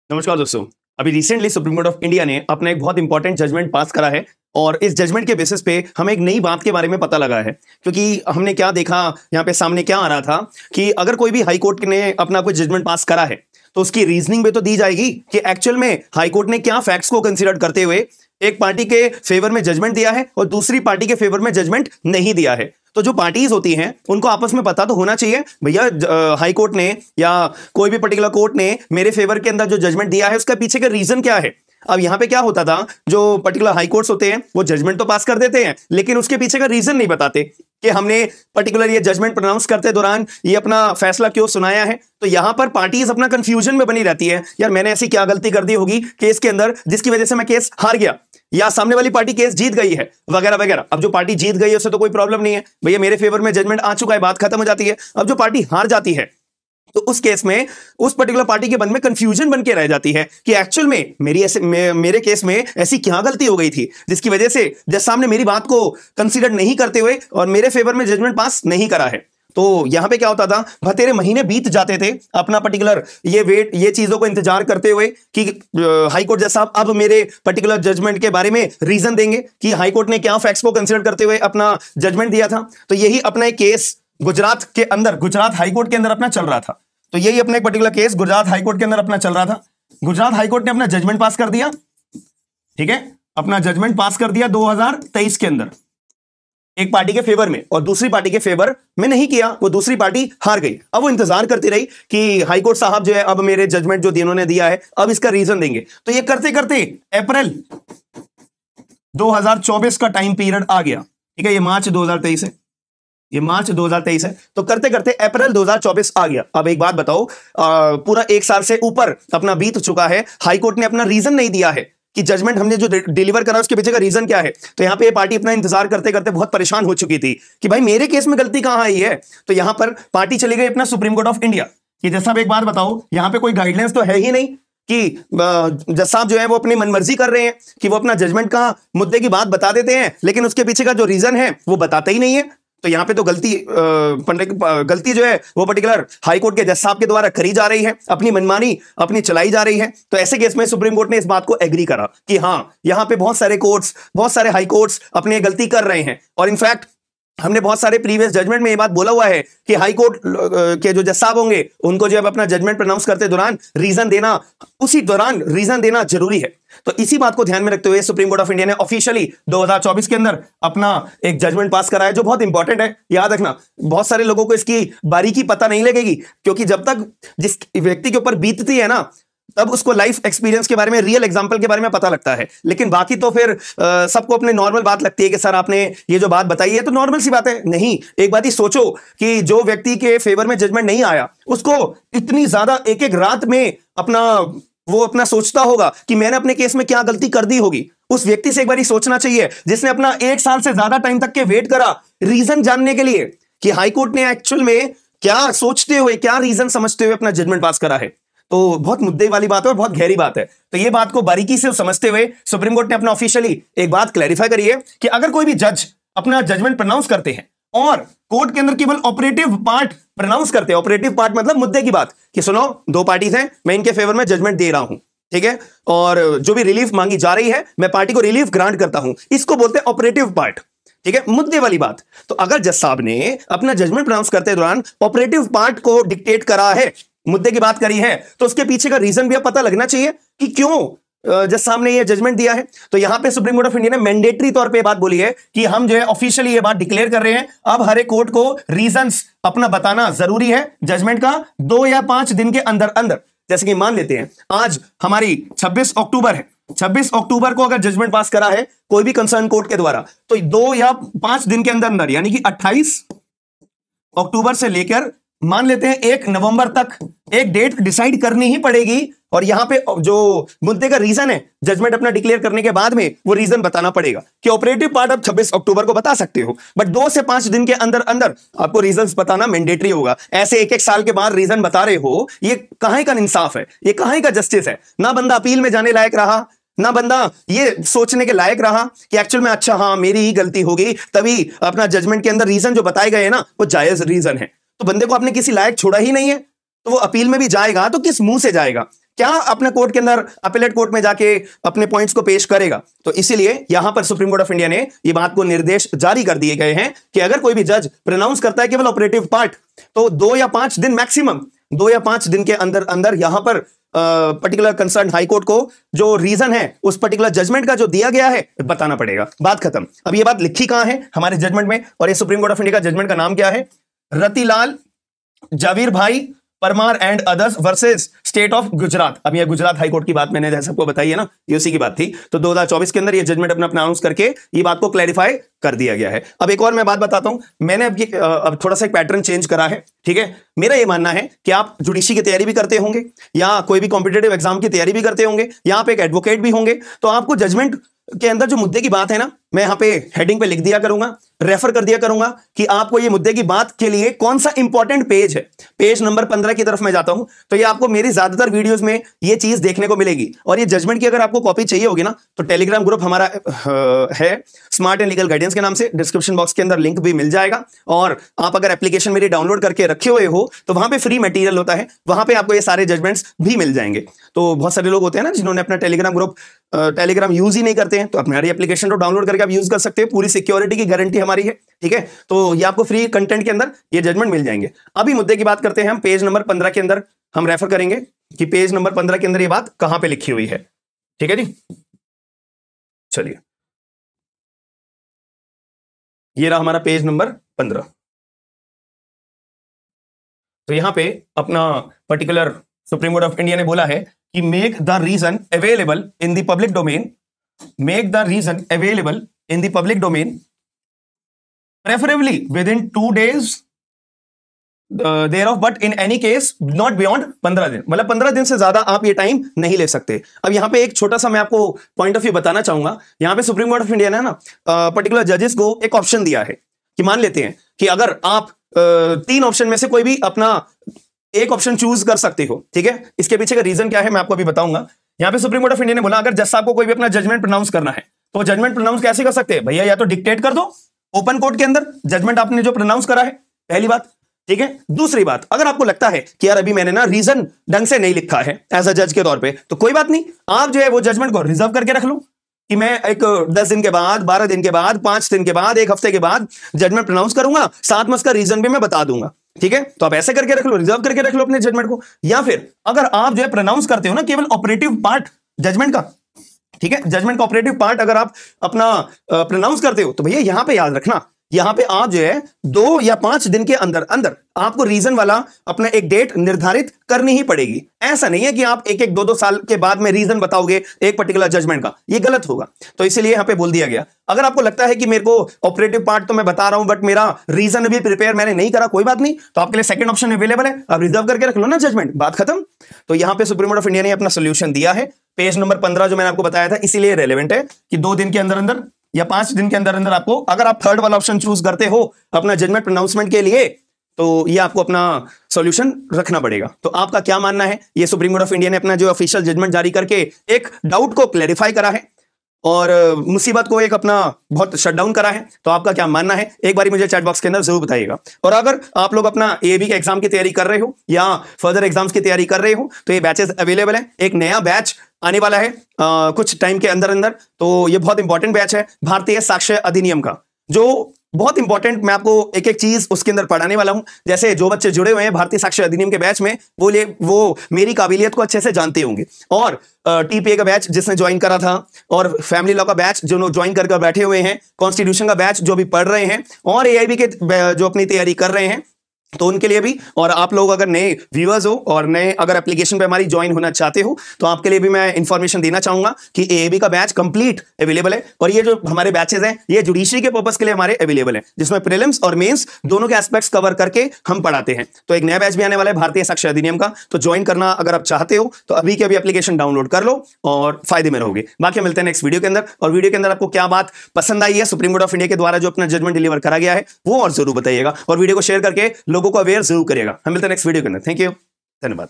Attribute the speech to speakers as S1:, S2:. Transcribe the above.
S1: नमस्कार दोस्तों। अभी recently supreme Court of India ने अपना एक बहुत इंपॉर्टेंट जजमेंट पास करा है और इस जजमेंट के बेसिस पे हमें एक नई बात के बारे में पता लगा है। क्योंकि हमने क्या देखा, यहाँ पे सामने क्या आ रहा था कि अगर कोई भी हाई कोर्ट ने अपना कोई जजमेंट पास करा है तो उसकी रीजनिंग भी तो दी जाएगी कि एक्चुअल में हाई कोर्ट ने क्या फैक्ट्स को कंसीडर करते हुए एक पार्टी के फेवर में जजमेंट दिया है और दूसरी पार्टी के फेवर में जजमेंट नहीं दिया है। तो जो पार्टीज होती हैं उनको आपस में पता तो होना चाहिए, भैया हाई कोर्ट ने या कोई भी पर्टिकुलर कोर्ट ने मेरे फेवर के अंदर जो जजमेंट दिया है उसका पीछे का रीजन क्या है। अब यहां पे क्या होता था, जो पर्टिकुलर हाई कोर्ट्स होते हैं वो जजमेंट तो पास कर देते हैं लेकिन उसके पीछे का रीजन नहीं बताते कि हमने पर्टिकुलर ये जजमेंट प्रोनाउंस करते दौरान ये अपना फैसला क्यों सुनाया है। तो यहां पर पार्टीज अपना कंफ्यूजन में बनी रहती है, यार मैंने ऐसी क्या गलती कर दी होगी केस के अंदर जिसकी वजह से मैं केस हार गया या सामने वाली पार्टी केस जीत गई है वगैरह वगैरह। अब जो पार्टी जीत गई है उससे तो कोई प्रॉब्लम नहीं है, भैया मेरे फेवर में जजमेंट आ चुका है, बात खत्म हो जाती है। अब जो पार्टी हार जाती है तो उस केस में उस पर्टिकुलर पार्टी के मन में कंफ्यूजन बन के रह जाती है कि एक्चुअल में मेरे केस में ऐसी क्या गलती हो गई थी जिसकी वजह से जज साहब ने मेरी बात को कंसीडर नहीं करते हुए और मेरे फेवर में जजमेंट पास नहीं करा है। तो यहां पे क्या होता था, बतेरे महीने बीत जाते थे अपना पर्टिकुलर ये चीजों को इंतजार करते हुए कि हाई कोर्ट जज साहब अब मेरे पर्टिकुलर जजमेंट के बारे में रीजन देंगे कि हाई कोर्ट ने क्या फैक्ट्स को कंसीडर करते हुए अपना जजमेंट दिया था। तो यही अपना एक केस गुजरात के अंदर, गुजरात हाई कोर्ट के अंदर अपना चल रहा था। तो यही अपना एक particular case Gujarat high court के अंदर अपना चल रहा था। गुजरात हाई कोर्ट ने अपना जजमेंट पास कर दिया, ठीक है, अपना जजमेंट पास कर दिया 2023 के अंदर एक पार्टी के फेवर में और दूसरी पार्टी के फेवर में नहीं किया, वो दूसरी पार्टी हार गई। अब वो इंतजार करती रही कि हाई कोर्ट साहब जो है अब मेरे जजमेंट जो इन्होंने दिया है अब इसका रीजन देंगे। तो ये करते करते अप्रैल 2024 का टाइम पीरियड आ गया, ठीक है, ये मार्च 2023 है, ये मार्च 2023 है। तो करते करते अप्रैल 2024 आ गया। अब एक बात बताओ, पूरा एक साल से ऊपर अपना बीत चुका है, हाई कोर्ट ने अपना रीजन नहीं दिया है कि जजमेंट हमने जो डिलीवर करा उसके पीछे का रीजन क्या है। तो यहां पे पार्टी अपना इंतजार करते करते बहुत परेशान हो चुकी थी कि भाई मेरे केस में गलती कहां आई है। तो यहां पर पार्टी चली गई अपना सुप्रीम कोर्ट ऑफ इंडिया कि जज साहब एक बात बताओ, यहां पे कोई गाइडलाइंस तो है ही नहीं कि जज साहब जो है वो अपनी मनमर्जी कर रहे हैं कि वो अपना जजमेंट का मुद्दे की बात बता देते हैं लेकिन उसके पीछे का जो रीजन है वो बताते ही नहीं है। तो यहां पे तो गलती जो है वो पर्टिकुलर हाई कोर्ट के जज साहब के द्वारा करी जा रही है, अपनी मनमानी अपनी चलाई जा रही है। तो ऐसे केस में सुप्रीम कोर्ट ने इस बात को एग्री करा कि हां यहां पे बहुत सारे कोर्ट्स, बहुत सारे हाई कोर्ट्स अपनी गलती कर रहे हैं। और इनफैक्ट हमने बहुत सारे प्रीवियस जजमेंट में ये बात बोला हुआ है कि हाई कोर्ट के जो जज साहब होंगे उनको जो है अपना जजमेंट प्रोनाउंस करते दौरान रीजन देना, उसी दौरान रीजन देना जरूरी है। तो इसी बात को ध्यान में रखते हुए सुप्रीम कोर्ट ऑफ इंडिया ने ऑफिशियली 2024 के अंदर अपना एक जजमेंट पास करा है जो बहुत इंपॉर्टेंट है। याद रखना, बहुत सारे लोगों को इसकी बारीकी पता नहीं लगेगी क्योंकि जब तक जिस व्यक्ति के ऊपर बीतती है ना तब उसको लाइफ एक्सपीरियंस के बारे में, रियल एग्जांपल के बारे में पता लगता है। लेकिन बाकी तो फिर सबको अपने नॉर्मल बात लगती है कि सर आपने ये जो बात बताई है तो नॉर्मल सी बात है। नहीं, एक बात ही सोचो कि जो व्यक्ति के फेवर में जजमेंट नहीं आया उसको इतनी ज्यादा एक एक रात में अपना सोचता होगा कि मैंने अपने केस में क्या गलती कर दी होगी। उस व्यक्ति से एक बार सोचना चाहिए जिसने अपना एक साल से ज्यादा टाइम तक के वेट करा रीजन जानने के लिए कि हाई कोर्ट ने एक्चुअल में क्या सोचते हुए, क्या रीजन समझते हुए अपना जजमेंट पास करा है। तो बहुत मुद्दे वाली बात है और बहुत गहरी बात है। तो ये बात को बारीकी से समझते हुए सुप्रीम कोर्ट ने अपना ऑफिशियली एक बात क्लैरिफाई करी है कि अगर कोई भी जज अपना जजमेंट प्रोनाउंस करते हैं और कोर्ट के अंदर केवल ऑपरेटिव पार्ट प्रोनाउंस करते हैं, ऑपरेटिव पार्ट मतलब मुद्दे की बात, कि सुनो दो पार्टीज हैं, मैं इनके फेवर में जजमेंट दे रहा हूं, ठीक है, और जो भी रिलीफ मांगी जा रही है मैं पार्टी को रिलीफ ग्रांट करता हूं, इसको बोलते हैं ऑपरेटिव पार्ट, ठीक है, मुद्दे वाली बात। तो अगर जज साहब ने अपना जजमेंट प्रोनाउंस करते दौरान ऑपरेटिव पार्ट को डिक्टेट करा है, मुद्दे की बात करी है, तो उसके पीछे का रीजन भी पता लगना चाहिए कि क्यों जज साहब ने ये जजमेंट दिया है। तो यहां पे सुप्रीम कोर्ट ऑफ इंडिया ने मैंडेटरी तौर पे बात बोली है कि हम जो है ऑफिशियली ये बात डिक्लेयर कर रहे हैं, अब हर एक कोर्ट को रीजंस अपना बताना जरूरी है जजमेंट का 2 या 5 दिन के अंदर अंदर। जैसे कि मान लेते हैं आज हमारी 26 अक्टूबर है, 26 अक्टूबर को अगर जजमेंट पास करा है कोई भी कंसर्न कोर्ट के द्वारा तो 2 या 5 दिन के अंदर अंदर यानी कि 28 अक्टूबर से लेकर मान लेते हैं 1 नवंबर तक एक डेट डिसाइड करनी ही पड़ेगी। और यहां पे जो मुद्दे का रीजन है जजमेंट अपना डिक्लेयर करने के बाद में वो रीजन बताना पड़ेगा कि ऑपरेटिव पार्ट आप 26 अक्टूबर को बता सकते हो बट 2 से 5 दिन के अंदर अंदर आपको रीजंस बताना मैंडेटरी होगा। ऐसे एक एक साल के बाद रीजन बता रहे हो, ये कहां का इंसाफ है, ये कहां का जस्टिस है। ना बंदा अपील में जाने लायक रहा, ना बंदा ये सोचने के लायक रहा कि एक्चुअल में अच्छा हाँ मेरी ही गलती होगी तभी अपना जजमेंट के अंदर रीजन जो बताए गए हैं ना वो जायज रीजन है। तो बंदे को आपने किसी लायक छोड़ा ही नहीं है तो वो अपील में भी जाएगा तो किस मुंह से जाएगा क्या अपने कोर्ट के अंदर अपीलेट कोर्ट में जाके अपने पॉइंट्स को पेश करेगा। तो इसीलिए यहां पर सुप्रीम कोर्ट ऑफ इंडिया ने ये बात को निर्देश जारी कर दिए गए हैं कि अगर कोई भी जज प्रोनाउंस करता है केवल ऑपरेटिव पार्ट, तो 2 या 5 दिन मैक्सिमम 2 या 5 दिन के अंदर अंदर यहां पर पर्टिकुलर कंसर्न हाई कोर्ट को जो रीजन है उस पर्टिकुलर जजमेंट का जो दिया गया है बताना पड़ेगा। बात खत्म। अब ये बात लिखी कहां है हमारे जजमेंट में, और ये सुप्रीम कोर्ट ऑफ इंडिया का जजमेंट का नाम क्या है, रतिलाल जावीर भाई Parmar and others versus state of Gujarat. अब ये गुजरात हाई कोर्ट की बात मैंने जैसे सबको बताई है ना, ये उसी की बात थी। तो 2024 के अंदर ये जजमेंट अपना अनाउंस करके ये बात को क्लैरिफाई कर दिया गया है। अब एक और मैं बात बताता हूं, मैंने अब थोड़ा सा एक पैटर्न चेंज करा है, ठीक है। मेरा ये मानना है कि आप जुडिशरी की तैयारी भी करते होंगे या कोई भी कॉम्पिटेटिव एग्जाम की तैयारी भी करते होंगे या आप एक एडवोकेट भी होंगे, तो आपको जजमेंट के अंदर जो मुद्दे की बात है ना, मैं यहां पे हेडिंग पे लिख दिया करूंगा, रेफर कर दिया करूंगा कि आपको ये मुद्दे की बात के लिए कौन सा इंपॉर्टेंट पेज है। पेज नंबर 15 की तरफ मैं जाता हूं तो ये आपको मेरी ज्यादातर वीडियोस में ये चीज देखने को मिलेगी। और ये जजमेंट की अगर आपको कॉपी चाहिए होगी ना, तो टेलीग्राम ग्रुप हमारा है स्मार्ट एंड लीगल गाइडेंस के नाम से, डिस्क्रिप्शन बॉक्स के अंदर लिंक भी मिल जाएगा। और आप अगर एप्लीकेशन मेरी डाउनलोड करके रखे हुए हो तो वहां पे फ्री मटेरियल होता है, वहां पे आपको ये सारे जजमेंट्स भी मिल जाएंगे। तो बहुत सारे लोग होते हैं ना जिन्होंने अपना टेलीग्राम ग्रुप टेलीग्राम यूज ही नहीं करते हैं, तो आप हमारी एप्लीकेशन को डाउनलोड करके आप यूज कर सकते हैं, पूरी सिक्योरिटी की गारंटी हमारी है, ठीक है। तो ये आपको फ्री कंटेंट के अंदर ये जजमेंट मिल जाएंगे। अभी मुद्दे की बात करते हैं हम, पेज नंबर 15 के अंदर हम रेफर करेंगे कि पेज नंबर 15 के अंदर ये बात कहां पे लिखी हुई है, ठीक है जी। चलिए, ये रहा हमारा पेज नंबर 15। तो यहां पे अपना particular Supreme Court of India ने बोला है कि make the reason available in the public domain, make the reason available in the public domain preferably within 2 days thereof, but in any case not beyond 15 दिन। मतलब 15 दिन से ज्यादा आप ये टाइम नहीं ले सकते। अब यहां पे एक छोटा सा मैं आपको पॉइंट ऑफ व्यू बताना चाहूंगा। यहां पे सुप्रीम कोर्ट ऑफ इंडिया ने ना पर्टिकुलर जजेस को एक ऑप्शन दिया है कि मान लेते हैं कि अगर आप 3 ऑप्शन में से कोई भी अपना एक ऑप्शन चूज कर सकते हो, ठीक है। इसके पीछे का रीजन क्या है मैं आपको अभी बताऊंगा। यहां पे सुप्रीम कोर्ट ऑफ इंडिया ने बोला अगर जज साहब को कोई भी अपना जजमेंट प्रोनाउंस करना है तो जजमेंट प्रोनाउंस कैसे कर सकते हैं भैया, या तो डिक्टेट कर दो ओपन कोर्ट के अंदर जजमेंट आपने जो प्रोनाउंस करा है, पहली बात, ठीक है। दूसरी बात, अगर आपको लगता है कि यार अभी मैंने ना रीजन ढंग से नहीं लिखा है एज अ जज के तौर पे, तो कोई बात नहीं, आप जो है वो जजमेंट को रिजर्व करके रख लो कि मैं एक 10 दिन के बाद, 12 दिन के बाद, 5 दिन के बाद, 1 हफ्ते के बाद जजमेंट प्रोनाउंस करूंगा, साथ में उसका रीजन भी मैं बता दूंगा, ठीक है। तो आप ऐसे करके रख लो, रिजर्व करके रख लो अपने जजमेंट को। या फिर अगर आप जो है प्रोनाउंस करते हो ना केवल ऑपरेटिव पार्ट जजमेंट का, ठीक है, जजमेंट का ऑपरेटिव पार्ट अगर आप अपना प्रोनाउंस करते हो, तो भैया यहां पे याद रखना, यहां पे आप जो है 2 या 5 दिन के अंदर अंदर आपको रीजन वाला अपना एक डेट निर्धारित करनी ही पड़ेगी। ऐसा नहीं है कि आप 1-1, 2-2 साल के बाद में रीजन बताओगे एक पर्टिकुलर जजमेंट का, ये गलत होगा। तो इसीलिए यहां पे बोल दिया गया अगर आपको लगता है कि मेरे को ऑपरेटिव पार्ट तो मैं बता रहा हूं बट मेरा रीजन भी प्रिपेयर मैंने नहीं करा, कोई बात नहीं, तो आपके लिए सेकंड ऑप्शन अवेलेबल है, आप रिजर्व करके रख लो ना जजमेंट, बात खत्म। तो यहां पे सुप्रीम कोर्ट ऑफ इंडिया ने अपना सोल्यूशन दिया है। पेज नंबर 15 जो मैंने आपको बताया था, इसीलिए रेलेवेंट है कि 2 दिन के अंदर अंदर या 5 दिन के अंदर अंदर आपको, अगर आप थर्ड वाला ऑप्शन चूज करते हो अपना जजमेंट प्रोनाउंसमेंट के लिए, तो ये आपको अपना सॉल्यूशन रखना पड़ेगा। तो आपका क्या मानना है, ये सुप्रीम कोर्ट ऑफ इंडिया ने अपना जो ऑफिशियल जजमेंट जारी करके एक डाउट को क्लैरिफाई करा है और मुसीबत को एक अपना बहुत शटडाउन करा है। तो आपका क्या मानना है एक बार मुझे चैट बॉक्स के अंदर जरूर बताइएगा। और अगर आप लोग अपना एबी के एग्जाम की तैयारी कर रहे हो या फर्दर एग्जाम्स की तैयारी कर रहे हो, तो ये बैचेस अवेलेबल है। एक नया बैच आने वाला है कुछ टाइम के अंदर अंदर, तो ये बहुत इंपॉर्टेंट बैच है भारतीय साक्ष्य अधिनियम का, जो बहुत इंपॉर्टेंट, मैं आपको एक एक चीज उसके अंदर पढ़ाने वाला हूं। जैसे जो बच्चे जुड़े हुए हैं भारतीय साक्ष्य अधिनियम के बैच में, वो मेरी काबिलियत को अच्छे से जानते होंगे। और टीपीए का बैच जिसने ज्वाइन करा था, और फैमिली लॉ का बैच जो ज्वाइन कर बैठे हुए हैं, कॉन्स्टिट्यूशन का बैच जो भी पढ़ रहे हैं, और एआईबी के जो अपनी तैयारी कर रहे हैं, तो उनके लिए भी। और आप लोग अगर नए व्यूअर्स हो और नए अगर एप्लीकेशन पे हमारी ज्वाइन होना चाहते हो, तो आपके लिए भी मैं इंफॉर्मेशन देना चाहूंगा कि एएबी का बैच कंप्लीट अवेलेबल है। और ये जो हमारे बैचेस हैं ये जुडिशरी के पर्पस के लिए हमारे अवेलेबल है, जिसमें प्रीलिम्स और मेंस दोनों के एस्पेक्ट्स कवर करके हम पढ़ाते हैं। तो एक नया बैच भी आने वाला है भारतीय साक्ष्य अधिनियम का, तो ज्वाइन करना अगर आप चाहते हो तो अभी के अभी एप्लीकेशन डाउनलोड कर लो और फायदे में रहोगे। बाकी मिलते हैं नेक्स्ट वीडियो के अंदर। और वीडियो के अंदर आपको क्या बात पसंद आई है सुप्रीम कोर्ट ऑफ इंडिया के द्वारा जो अपना जजमेंट डिलीवर करा गया है, वो और जरूर बताइएगा। और वीडियो को शेयर करके लोगों को अवेयर जरूर करिएगा। हम मिलते हैं नेक्स्ट वीडियो के अंदर। थैंक यू, धन्यवाद।